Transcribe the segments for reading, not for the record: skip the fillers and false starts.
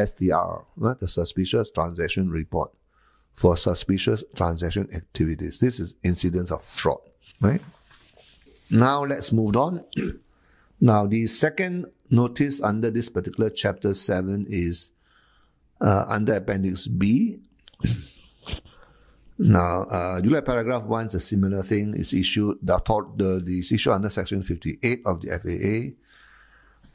STR, right? The Suspicious Transaction Report for suspicious transaction activities. This is incidents of fraud, right? Now let's move on. Now the second notice under this particular chapter 7 is under Appendix B. Now, you like paragraph 1 is a similar thing. It's issued, it's issued under section 58 of the FAA,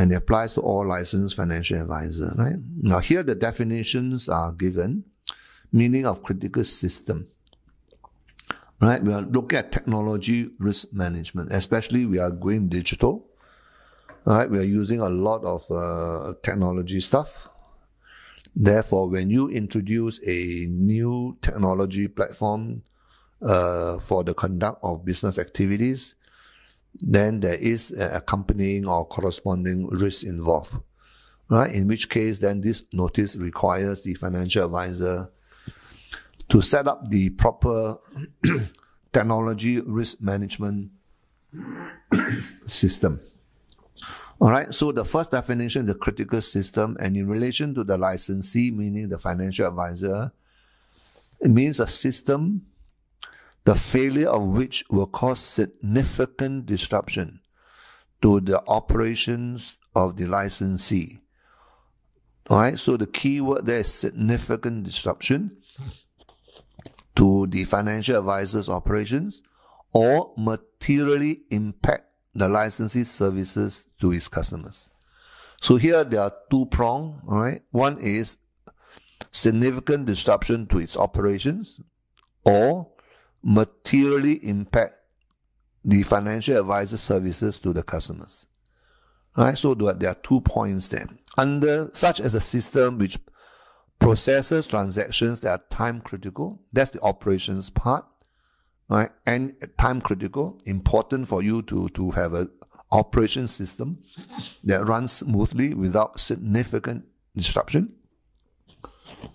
and it applies to all licensed financial advisors, right? Now, here the definitions are given. Meaning of critical system, right? We are looking at technology risk management, especially we are going digital, right? We are using a lot of technology stuff. Therefore, when you introduce a new technology platform for the conduct of business activities, then there is accompanying or corresponding risk involved, right? In which case, then this notice requires the financial advisor to set up the proper technology risk management system. All right, so the first definition, the critical system, and in relation to the licensee, meaning the financial advisor, it means a system, the failure of which will cause significant disruption to the operations of the licensee. All right, so the key word there is significant disruption to the financial advisor's operations or materially impact the licensee services to his customers. So here there are two prongs, all right? One is significant disruption to its operations or materially impact the financial advisor services to the customers. All right? So there are 2 points there. Under such as a system which processes transactions that are time critical, that's the operations part, right? And time critical, important for you to have an operation system that runs smoothly without significant disruption,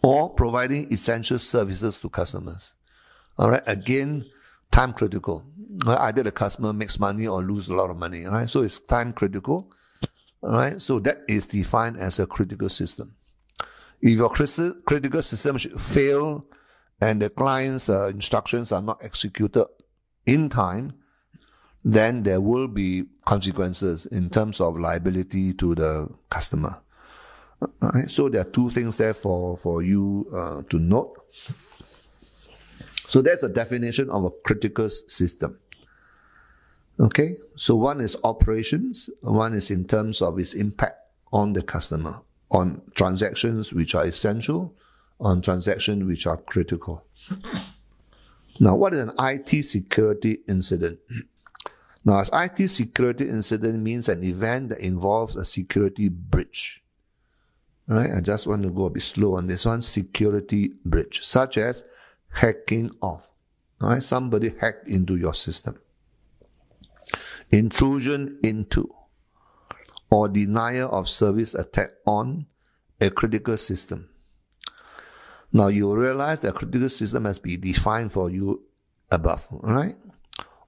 or providing essential services to customers. All right, again, time critical. Either the customer makes money or lose a lot of money, all right? So it's time critical, all right? So that is defined as a critical system. If your critical system should fail and the client's instructions are not executed in time, then there will be consequences in terms of liability to the customer. Right? So there are 2 things there for you to note. So that's a definition of a critical system. Okay, so one is operations, one is in terms of its impact on the customer, on transactions which are essential, on transactions which are critical. Now, what is an IT security incident? Now, as IT security incident means an event that involves a security breach. All right, I just want to go a bit slow on this one. Security breach, such as hacking off. All right, somebody hacked into your system. Intrusion into, or denial of service attack on a critical system. Now, you realize that a critical system must be defined for you above, all right?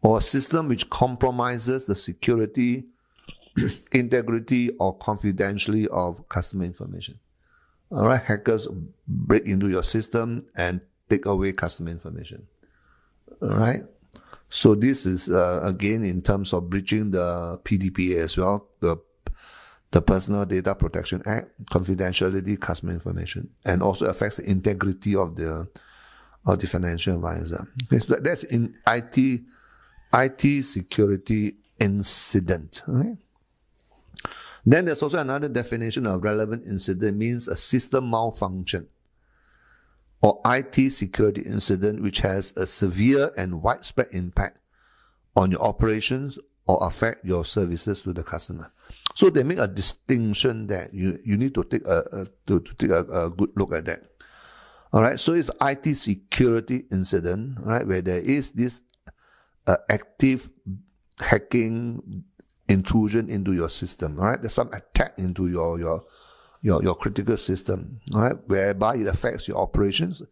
Or a system which compromises the security, integrity, or confidentiality of customer information. All right, hackers break into your system and take away customer information. All right, so this is again in terms of breaching the PDPA as well, the Personal Data Protection Act, confidentiality, customer information, and also affects the integrity of the financial advisor. Okay, so that's in IT security incident. Okay? Then there's also another definition of relevant incident, means a system malfunction or IT security incident which has a severe and widespread impact on your operations or affect your services to the customer. So they make a distinction that you need to take a good look at that. All right, so it's IT security incident, right, where there is this active hacking intrusion into your system. All right, there's some attack into your critical system. All right, whereby it affects your operations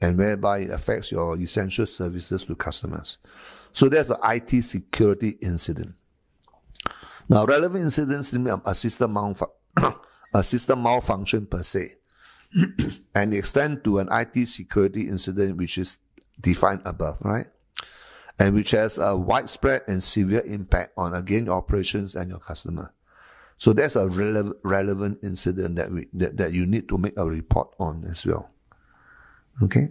and whereby it affects your essential services to customers. So there's an IT security incident. Now, relevant incidents mean a system malfunction per se. and extend to an IT security incident which is defined above, right? And which has a widespread and severe impact on, again, your operations and your customer. So that's a relevant incident that you need to make a report on as well. Okay?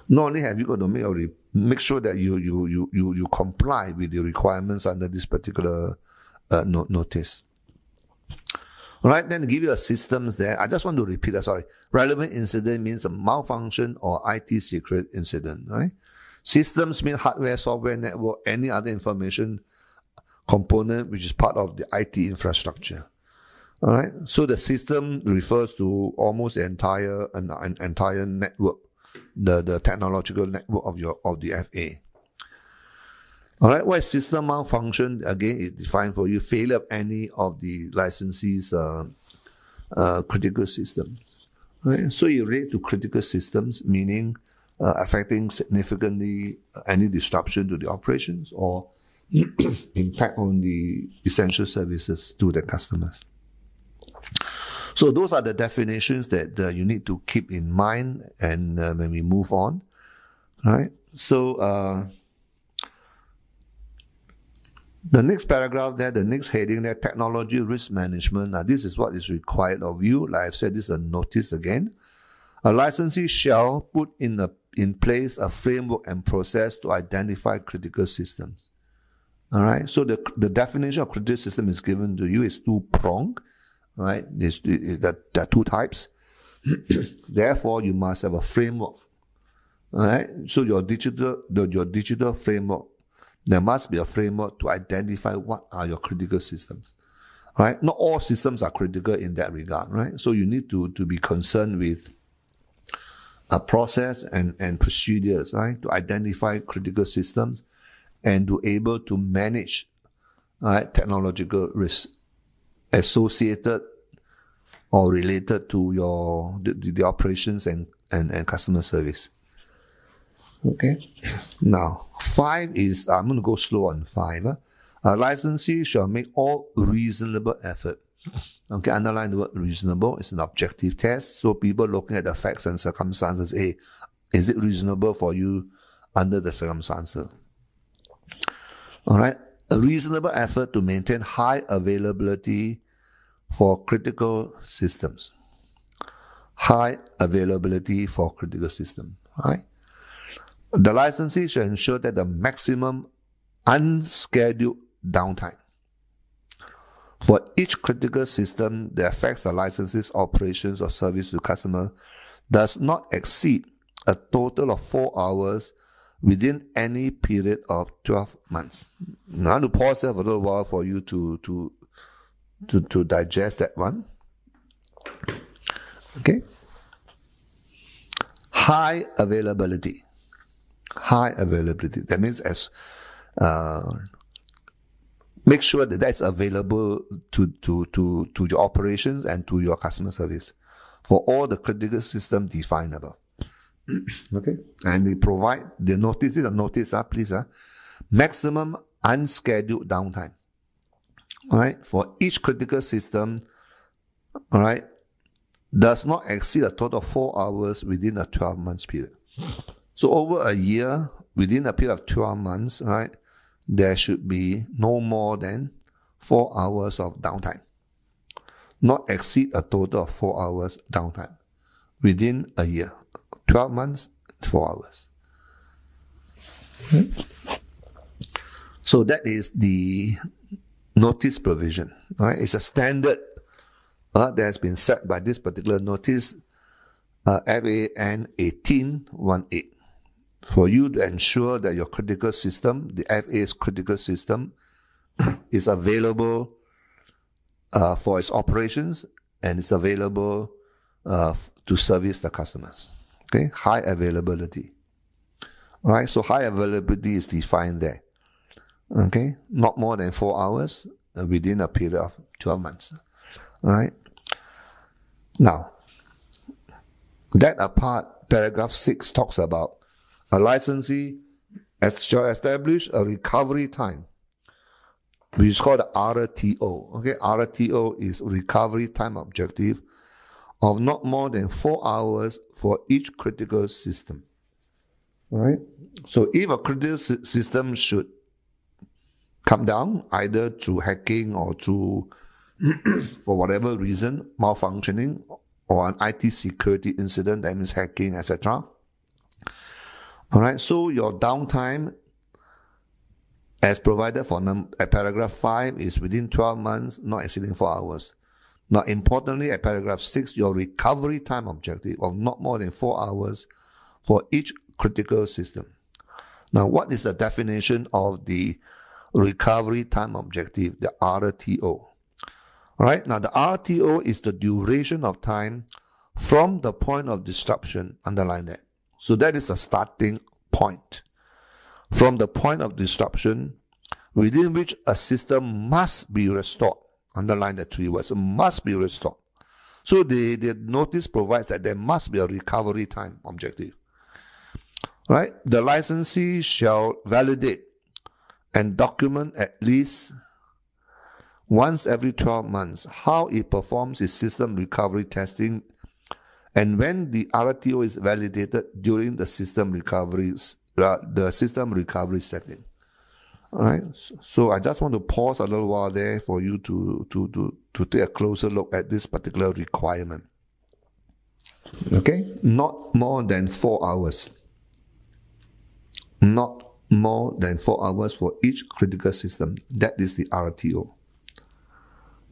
Not only have you got to make sure that you comply with the requirements under this particular notice. All right, then give you a systems there. I just want to repeat that, sorry. Relevant incident means a malfunction or IT secret incident, right? Systems mean hardware, software, network, any other information component which is part of the IT infrastructure. All right, so the system refers to almost the entire network, the technological network of the FA. All right, what is system malfunction? Again, it's defined for you: failure of any of the licensee's critical systems. Right, so you relate to critical systems, meaning affecting significantly any disruption to the operations or impact on the essential services to the customers. So those are the definitions that you need to keep in mind, and when we move on, right? So the next paragraph there, the next heading there, technology risk management. Now this is what is required of you. Like I've said, this is a notice again. A licensee shall put in place a framework and process to identify critical systems. All right. So the definition of critical system is given to you is two-pronged. Right. There are two types. Therefore, you must have a framework. All right. So your digital framework, there must be a framework to identify what are your critical systems. Right. Not all systems are critical in that regard. Right. So you need to be concerned with a process and procedures, right, to identify critical systems and to able to manage, right, technological risks associated or related to the operations and customer service. Okay. Now, 5 is, I'm going to go slow on 5. A licensee shall make all reasonable effort. Okay, underline the word reasonable. It's an objective test. So people looking at the facts and circumstances, hey, is it reasonable for you under the circumstances? All right. A reasonable effort to maintain high availability for critical systems. High availability for critical systems. Right? The licensee should ensure that the maximum unscheduled downtime for each critical system that affects the licensee's operations or service to customer does not exceed a total of 4 hours within any period of 12 months. Now, I want to pause there for a little while for you to digest that one. Okay. High availability. High availability. That means make sure that that's available to your operations and to your customer service for all the critical system defined above. Okay, and they provide the notice. The notice, please, maximum unscheduled downtime. All right, for each critical system, all right, does not exceed a total of 4 hours within a 12 months period. So over a year, within a period of 12 months, right, there should be no more than 4 hours of downtime. Not exceed a total of 4 hours downtime within a year. 12 months, 4 hours. Okay. So that is the notice provision. Right? It's a standard that has been set by this particular notice, FAN 1818. For you to ensure that your critical system, the FA's critical system, is available for its operations and is available to service the customers. Okay, high availability. All right, so high availability is defined there. Okay, not more than 4 hours within a period of 12 months. All right. Now, that apart, paragraph 6 talks about a licensee shall establish a recovery time, which is called the RTO. Okay, RTO is recovery time objective of not more than 4 hours for each critical system. All right? So if a critical system should come down, either through hacking or through, for whatever reason, malfunctioning, or an IT security incident, that means hacking, etc. All right, so your downtime as provided for at paragraph 5 is within 12 months, not exceeding 4 hours. Now, importantly, at paragraph 6, your recovery time objective of not more than 4 hours for each critical system. Now, what is the definition of the recovery time objective, the RTO? All right, now the RTO is the duration of time from the point of disruption, underline that. So that is a starting point. From the point of disruption within which a system must be restored. Underline the 3 words, must be restored. So the notice provides that there must be a recovery time objective. Right? The licensee shall validate and document at least once every 12 months how it performs its system recovery testing, and when the RTO is validated during the system recovery setting. All right. So I just want to pause a little while there for you to take a closer look at this particular requirement. Okay, not more than 4 hours. Not more than 4 hours for each critical system. That is the RTO.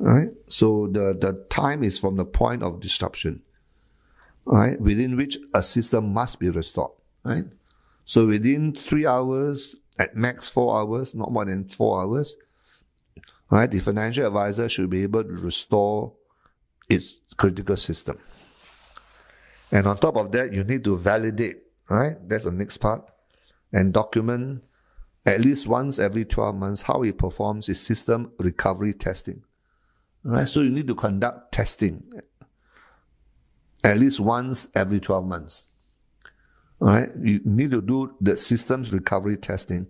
All right. So the time is from the point of disruption, all right, within which a system must be restored. Right. So within 3 hours, at max 4 hours, not more than 4 hours, right, the financial advisor should be able to restore its critical system. And on top of that, you need to validate, right? That's the next part. And document at least once every 12 months how it performs its system recovery testing. Right? So you need to conduct testing at least once every 12 months. All right? You need to do the systems recovery testing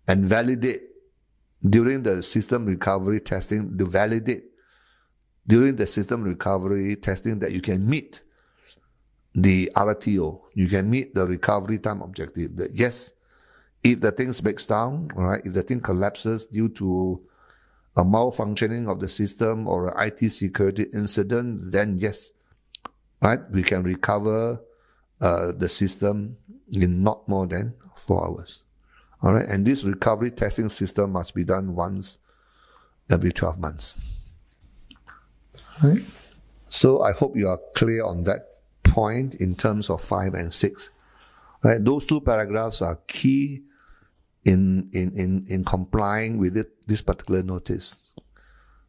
and validate during the system recovery testing, to validate during the system recovery testing that you can meet the RTO, you can meet the recovery time objective. That yes, if the thing breaks down, all right, if the thing collapses due to a malfunctioning of the system or an IT security incident, then yes, right, we can recover the system in not more than 4 hours. All right, and this recovery testing system must be done once every 12 months. All right. So I hope you are clear on that point in terms of 5 and 6. Right? Those two paragraphs are key in complying with this particular notice.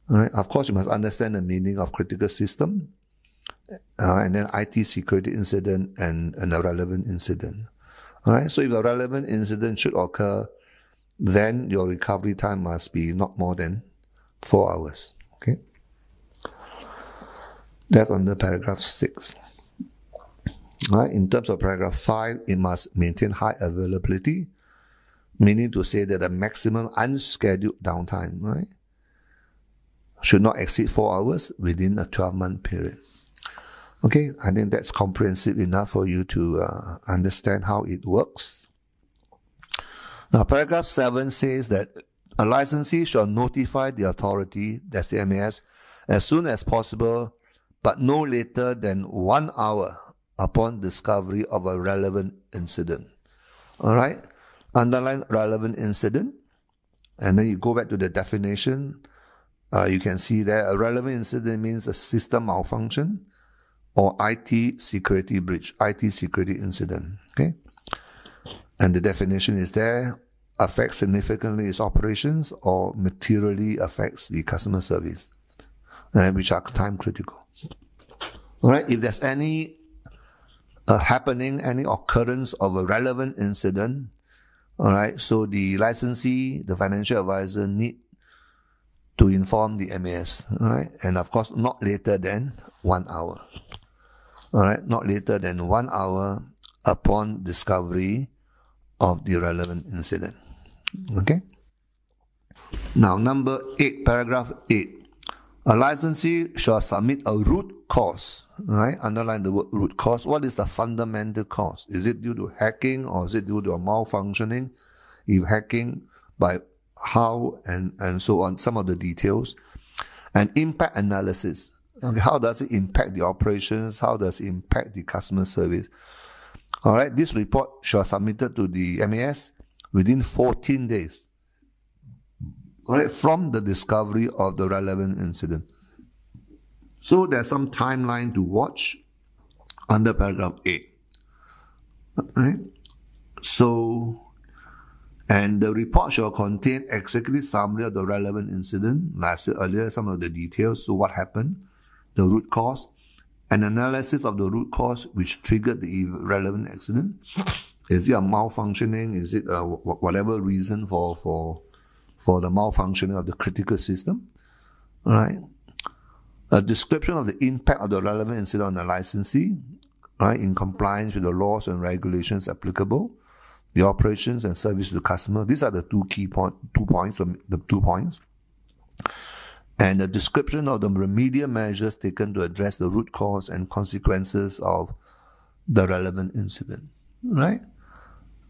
All right? Of course, you must understand the meaning of critical system, and then IT security incident and a relevant incident. All right? So if a relevant incident should occur, then your recovery time must be not more than 4 hours. Okay? That's under paragraph 6. Right? In terms of paragraph 5, it must maintain high availability, meaning to say that the maximum unscheduled downtime, right, should not exceed 4 hours within a 12-month period. Okay, I think that's comprehensive enough for you to understand how it works. Now, paragraph 7 says that a licensee shall notify the authority, that's the MAS, as soon as possible, but no later than 1 hour upon discovery of a relevant incident. All right? Underline relevant incident, and then you go back to the definition. You can see there a relevant incident means a system malfunction or IT security breach, IT security incident. Okay? And the definition is there: affects significantly its operations or materially affects the customer service, which are time critical. All right? If there's any happening, any occurrence of a relevant incident, all right, so the licensee, the financial advisor, need to inform the MAS, all right, and of course not later than 1 hour. All right, not later than 1 hour upon discovery of the relevant incident. Okay. Now, number 8, paragraph 8. A licensee shall submit a root cause, right? Underline the word root cause. What is the fundamental cause? Is it due to hacking or is it due to a malfunctioning? If hacking, by how and so on, some of the details. And impact analysis. Okay, how does it impact the operations? How does it impact the customer service? All right, this report shall be submitted to the MAS within 14 days. All right, from the discovery of the relevant incident. So there's some timeline to watch under paragraph 8. Right? So, and the report shall contain executive summary of the relevant incident, like I said earlier, some of the details, so what happened, the root cause, an analysis of the root cause which triggered the relevant accident. Is it a malfunctioning? Is it whatever reason for the malfunctioning of the critical system? Right? A description of the impact of the relevant incident on the licensee, right, in compliance with the laws and regulations applicable, the operations and service to the customer. These are the two points. And a description of the remedial measures taken to address the root cause and consequences of the relevant incident, right?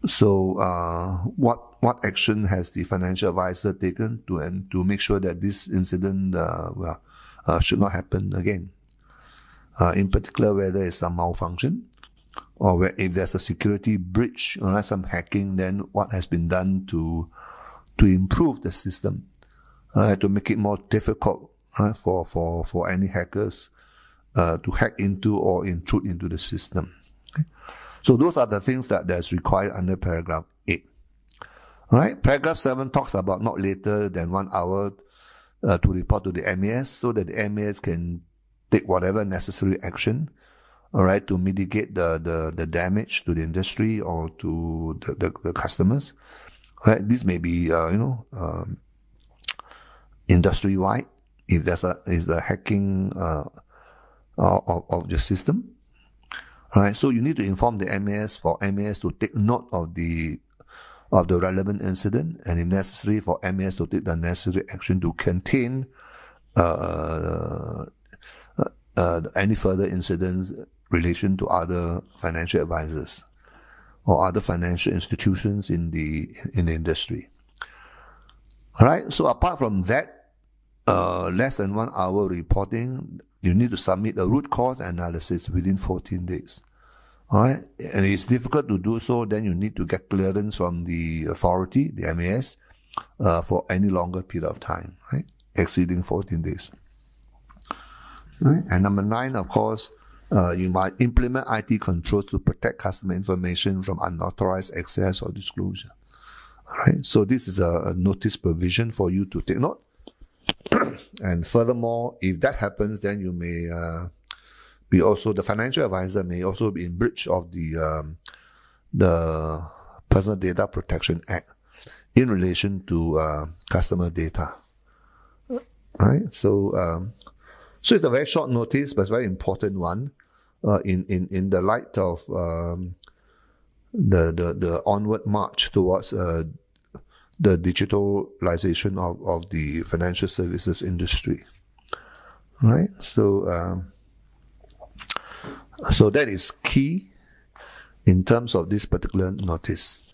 So, what action has the financial advisor taken to make sure that this incident should not happen again? In particular, whether it's a malfunction or if there's a security breach or some hacking, then what has been done to improve the system, to make it more difficult for any hackers to hack into or intrude into the system. Okay? So those are the things that's required under paragraph 8. All right. Paragraph 7 talks about not later than 1 hour to report to the MAS, so that the MAS can take whatever necessary action, all right, to mitigate the damage to the industry or to the customers. All right. This may be industry wide if there's a hacking of the system. All right. So you need to inform the MAS for MAS to take note of the relevant incident, and if necessary for MAS to take the necessary action to contain any further incidents in relation to other financial advisors or other financial institutions in the industry. All right. So apart from that, less than 1 hour reporting, you need to submit a root cause analysis within 14 days. All right. And it's difficult to do so, then you need to get clearance from the authority, the MAS, for any longer period of time, right? Exceeding 14 days. Right. And number 9, of course, you might implement IT controls to protect customer information from unauthorized access or disclosure. All right. So this is a notice provision for you to take note. And furthermore, if that happens, then you may be also, the financial advisor may also be in breach of the Personal Data Protection Act in relation to customer data. Right. So it's a very short notice, but it's a very important one in the light of the onward march towards the digitalization of the financial services industry. Right. So that is key in terms of this particular notice.